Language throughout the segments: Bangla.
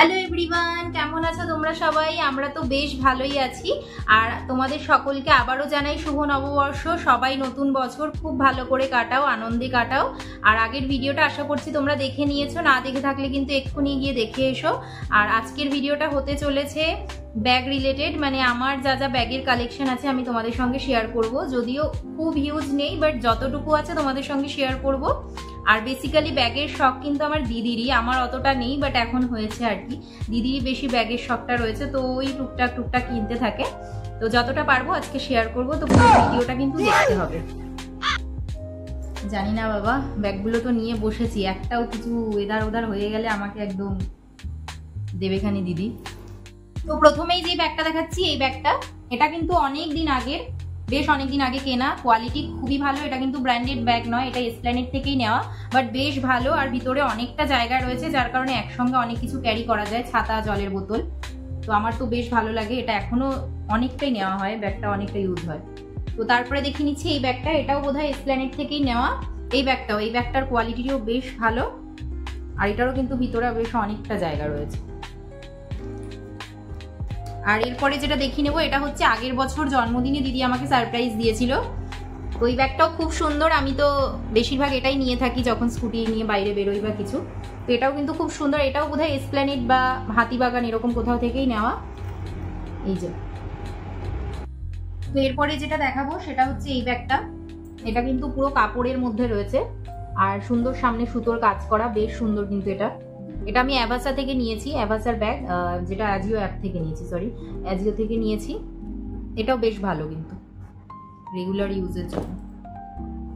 হ্যালো এভরিওয়ান, কেমন আছো তোমরা সবাই? আমরা তো বেশ ভালোই আছি। আর তোমাদের সকলকে আবারও জানাই শুভ নববর্ষ। সবাই নতুন বছর খুব ভালো করে কাটাও, আনন্দে কাটাও। আর আগের ভিডিওটা আশা করছি তোমরা দেখে নিয়েছো, না দেখে থাকলে কিন্তু এক্ষুনি গিয়ে দেখে এসো। আর আজকের ভিডিওটা হতে চলেছে ব্যাগ রিলেটেড, মানে আমার যা যা ব্যাগের কালেকশন আছে আমি তোমাদের সঙ্গে শেয়ার করব। যদিও খুব হিউজ নেই, বাট যতটুকু আছে তোমাদের সঙ্গে শেয়ার করব। আর বেসিক্যালি ব্যাগের শখ কিন্তু আমার দিদিরই, আমার অতটা নেই, বাট এখন হয়েছে আর কি। দিদিরই বেশি ব্যাগের শখটা রয়েছে, তো ওই টুকটাক কিনতে থাকে। তো যতটা পারবো আজকে শেয়ার করব, তো পুরো ভিডিওটা কিন্তু দেখতে হবে। জানি না বাবা, ব্যাগগুলো তো নিয়ে বসেছি, একটাও কিছু এধার ওধার হয়ে গেলে আমাকে একদম দেবেখানি দিদি। তো প্রথমেই যে ব্যাগটা দেখাচ্ছি, এই ব্যাগটা এটা কিন্তু বেশ অনেকদিন আগে কেনা। কোয়ালিটি খুবই ভালো, এটা কিন্তু ব্র্যান্ডেড ব্যাগ নয়, এটা এসপ্ল্যানেড থেকেই নেওয়া, বাট বেশ ভালো। আর ভিতরে অনেকটা জায়গা রয়েছে, যার কারণে একসঙ্গে অনেক কিছু ক্যারি করা যায়, ছাতা, জলের বোতল। তো আমার তো বেশ ভালো লাগে, এটা এখনো অনেকটাই নেওয়া হয়, ব্যাগটা অনেকটা ইউজ হয়। তো তারপরে দেখে নিচ্ছি এই ব্যাগটা, এটাও বোধহয় এসপ্ল্যানেড থেকেই নেওয়া। এই ব্যাগটার কোয়ালিটিও বেশ ভালো, আর এটারও কিন্তু ভিতরে বেশ অনেকটা জায়গা রয়েছে। আর এরপরে যেটা দেখিয়ে নেবো, এটা হচ্ছে আগের বছর জন্মদিনে দিদি আমাকে সারপ্রাইজ দিয়েছিল। ওই ব্যাগটাও খুব সুন্দর, আমি তো বেশিরভাগ এটাই নিয়ে থাকি যখন স্কুটি নিয়ে বাইরে বেরোই বা কিছু। তো এটাও কিন্তু খুব সুন্দর, এটাও বোধহয় এসপ্ল্যানেড বা হাতিবাগান এরকম কোথাও থেকেই নেওয়া। এই যে, তো এরপরে যেটা দেখাবো সেটা হচ্ছে এই ব্যাগটা। এটা কিন্তু পুরো কাপড়ের মধ্যে রয়েছে, আর সুন্দর সামনে সুতোর কাজ করা, বেশ সুন্দর কিন্তু এটা আমি অ্যাভাসা থেকে নিয়েছি, অ্যাভাসার ব্যাগ, যেটা আজিও অ্যাপ থেকে নিয়েছি, আজিও থেকে নিয়েছি। এটাও বেশ ভালো কিন্তু রেগুলার ইউজের জন্য।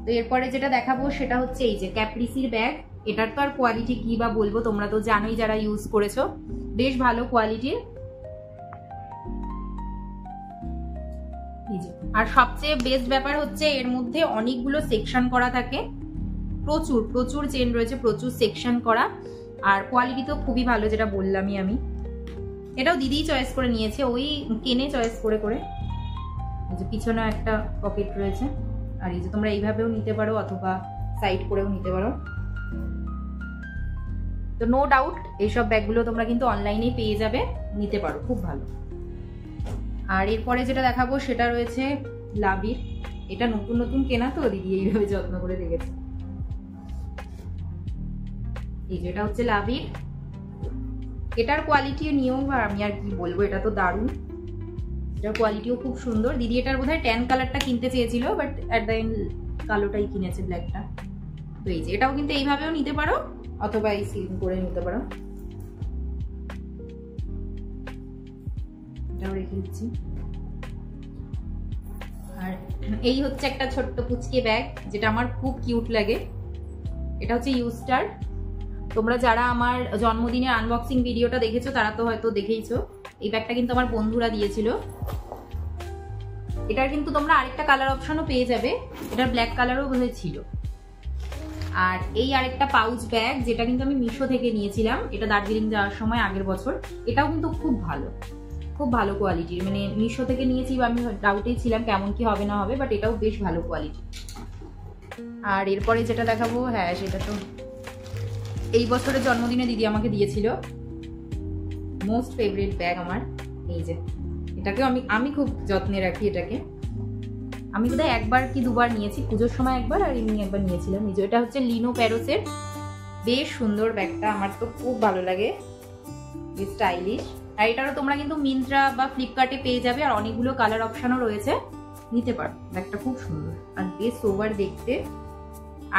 তো এরপরে যেটা দেখাবো সেটা হচ্ছে এই যে ক্যাপ্রিসির ব্যাগ। এটার তো আর কোয়ালিটি কি বা বলবো, তোমরা তো জানোই যারা ইউজ করেছো, বেশ ভালো কোয়ালিটির। আর সবচেয়ে বেস্ট ব্যাপার হচ্ছে এর মধ্যে অনেকগুলো সেকশন করা থাকে, প্রচুর চেন রয়েছে, প্রচুর সেকশন করা। আর কোয়ালিটি তো খুবই ভালো, যেটা বললামই আমি। এটাও দিদিই চয়েস করে নিয়েছে, ওই কেনে চয়েস করে। এই যে পিছনে একটা পকেট রয়েছে, আর এই যে তোমরা এইভাবেও নিতে পারো অথবা সাইড করেও নিতে পারো। তো নো ডাউট এইসব ব্যাগগুলো তোমরা কিন্তু অনলাইনেই পেয়ে যাবে, নিতে পারো, খুব ভালো। আর এরপরে যেটা দেখাবো সেটা রয়েছে লাভির। এটা নতুন কেনা, তো দিদি এইভাবে যত্ন করে রেখেছে। এই যে এটা হচ্ছে লাভির, এটার কোয়ালিটি নিয়েও আমি আর কি বলবো, এটা তো দারুণ। এটার কোয়ালিটিও খুব সুন্দর। দিদি এটার বোধহয় ট্যান কালারটা কিনতে চেয়েছিল, বাট অ্যাট দ্য এন্ড কালোটাই কিনেছে, ব্ল্যাকটা। তো এই যে এটাও কিন্তু এইভাবেও নিতে পারো, অথবা এই সিলিং করে নিতে পারো। এটাও রেখে দিচ্ছি। আর এই হচ্ছে একটা ছোট্ট পুচকে ব্যাগ, যেটা আমার খুব কিউট লাগে। এটা হচ্ছে ইউস্টার। তোমরা যারা আমার জন্মদিনের আনবক্সিং ভিডিওটা দেখেছো তারা তো হয়তো দেখেইছো। এই ব্যাগটা কিন্তু আমার বন্ধুরা দিয়েছিল। এটার কিন্তু তোমরা আরেকটা কালার অপশনও পেয়ে যাবে, এটার ব্ল্যাক কালারও বোধহয় ছিল। আর এই আরেকটা পাউচ ব্যাগ, যেটা কিন্তু আমি মিশো থেকে নিয়েছিলাম, এটা দার্জিলিং যাওয়ার সময় আগের বছর। এটাও কিন্তু খুব ভালো কোয়ালিটির, মানে মিশো থেকে নিয়েছি, আমি ডাউটেই ছিলাম কেমন কি হবে না হবে, বাট এটাও বেশ ভালো কোয়ালিটি। আর এরপরে যেটা দেখাবো, হ্যাঁ সেটা তো এই বছরের জন্মদিনে দিদি আমাকে দিয়েছিল, মোস্ট ফেভারিট ব্যাগ আমার। এই যে এটাকেও আমি খুব যত্নে রাখি। এটাকে আমি বোধহয় একবার কি দুবার নিয়েছি, পুজোর সময় একবার আর এমনি একবার নিয়েছিলাম। এই যে এটা হচ্ছে লিনো প্যারোসের, বেশ সুন্দর ব্যাগটা, আমার তো খুব ভালো লাগে, বেশ স্টাইলিশ। আর এটারও তোমরা কিন্তু মিন্ত্রা বা ফ্লিপকার্টে পেয়ে যাবে, আর অনেকগুলো কালার অপশনও রয়েছে, নিতে পারো। ব্যাগটা খুব সুন্দর আর বেশ সোবার দেখতে।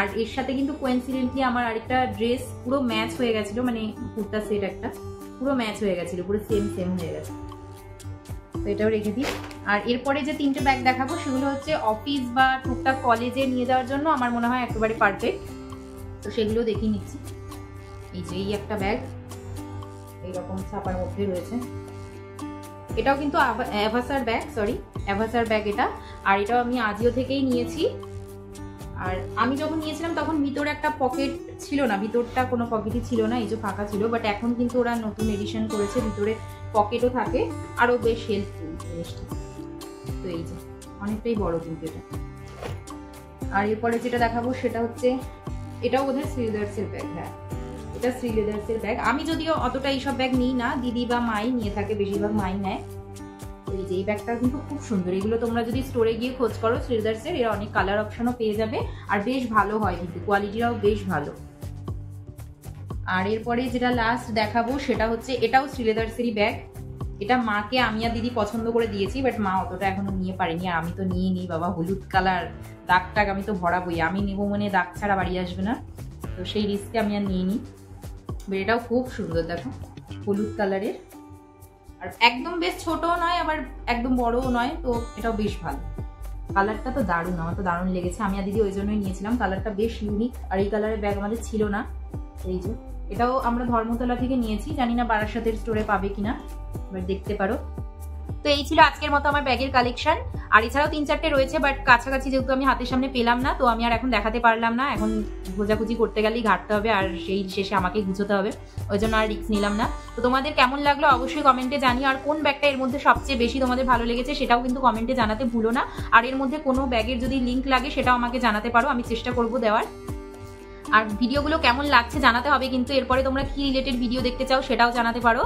আর এর সাথে কিন্তু কোইন্সিডেন্টলি আমার আরেকটা ড্রেস পুরো ম্যাচ হয়ে গেছিল, মানে কুর্তা সেট একটা পুরো ম্যাচ হয়ে গেছিল, পুরো সেম হয়ে গেছে। তো এটাও রেখে দিই। আর এরপরে যে তিনটে ব্যাগ দেখাবো সেগুলো হচ্ছে অফিস বা টুকটাক কলেজে নিয়ে যাওয়ার জন্য আমার মনে হয় একেবারে পারফেক্ট, তো সেগুলো দেখিয়ে নিচ্ছি। এই যে এই একটা ব্যাগ এইরকম ছাপার মধ্যে রয়েছে, এটাও কিন্তু অ্যাভাসার ব্যাগ এটা। আর এটাও আমি আজিও থেকেই নিয়েছি। আর আমি যখন নিয়েছিলাম তখন ভিতরে একটা পকেট ছিল না, ভিতরটা কোনো পকেটই ছিল না, এই যে ফাঁকা ছিল। বাট এখন কিন্তু ওরা নতুন এডিশন করেছে, ভিতরে পকেটও থাকে, আরো বেশ হেল্পফুল জিনিসটা। তো এই যে অনেকটাই বড় কিন্তু এটা। আর এরপরে যেটা দেখাবো সেটা হচ্ছে, এটাও বোধহয় সিজার্সের ব্যাগ, হ্যাঁ এটা শ্রী লেদার্স এর ব্যাগ। আমি যদিও অতটা এইসব ব্যাগ নিই না, দিদি বা মাই নিয়ে থাকে, বেশিরভাগ মাই নেয়। তো এই যে এই ব্যাগটা কিন্তু খুব সুন্দর। এগুলো তোমরা যদি স্টোরে গিয়ে খোঁজ করো শ্রী লেদার্স এর, এর অনেক কালার অপশনও পেয়ে যাবে আর বেশ ভালো হয়, কিন্তু কোয়ালিটিটাও বেশ ভালো। আর এরপরে যেটা লাস্ট দেখাবো সেটা হচ্ছে, এটাও শ্রী লেদার্স এরই ব্যাগ। এটা মাকে আমি আর দিদি পছন্দ করে দিয়েছি, বাট মা অতটা এখনো নিয়ে পারিনি। আর আমি তো নিয়ে নিই বাবা, হলুদ কালার, দাগ টাগ আমি তো ভরাবই। আমি নেবো মানে দাগ ছাড়া বাড়ি আসবে না, তো সেই রিস্কে আমি আর নিয়ে নিই। এটাও খুব সুন্দর, দেখো হলুদ কালারের, আর একদম বেশ ছোটও নয় আবার একদম বড়ও নয়, তো এটাও বেশ ভালো। কালারটা তো দারুণ, আমার তো দারুণ লেগেছে। আমি আর দিদি ওই জন্যই নিয়েছিলাম, কালারটা বেশ ইউনিক। আর এই কালারের ব্যাগ আমাদের ছিল না। এই যে এটাও আমরা ধর্মতলা থেকে নিয়েছি, জানি না বারাসাতের স্টোরে পাবে কিনা, এবার দেখতে পারো। তো এই ছিল আজকের মতো আমার ব্যাগের কালেকশন। আর এছাড়াও 3-4টে রয়েছে, বাট কাছাকাছি যেহেতু আমি হাতের সামনে পেলাম না, তো আমি আর এখন দেখাতে পারলাম না। এখন খোঁজাখুঁজি করতে গেলেই ঘাটতে হবে, আর সেই শেষে আমাকে গুছোতে হবে, ওই জন্য আর রিস্ক নিলাম না। তো তোমাদের কেমন লাগলো অবশ্যই কমেন্টে জানিও। আর কোন ব্যাগটা এর মধ্যে সবচেয়ে বেশি তোমাদের ভালো লেগেছে সেটাও কিন্তু কমেন্টে জানাতে ভুলো না। আর এর মধ্যে কোনো ব্যাগের যদি লিঙ্ক লাগে সেটাও আমাকে জানাতে পারো, আমি চেষ্টা করবো দেওয়ার। আর ভিডিওগুলো কেমন লাগছে জানাতে হবে কিন্তু। এরপরে তোমরা কি রিলেটেড ভিডিও দেখতে চাও সেটাও জানাতে পারো।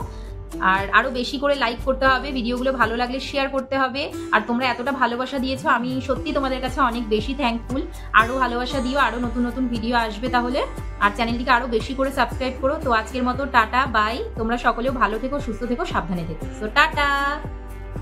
আর আরো বেশি করে লাইক করতে হবে, ভিডিওগুলো ভালো লাগলে শেয়ার করতে হবে। আর তোমরা এতটা ভালোবাসা দিয়েছো, আমি সত্যি তোমাদের কাছে অনেক বেশি থ্যাঙ্কফুল। আরো ভালোবাসা দিও, আরো নতুন নতুন ভিডিও আসবে তাহলে। আর চ্যানেলটিকে আরো বেশি করে সাবস্ক্রাইব করো। তো আজকের মতো টাটা বাই। তোমরা সকলেও ভালো থেকো, সুস্থ থেকো, সাবধানে থেকো। তো টাটা।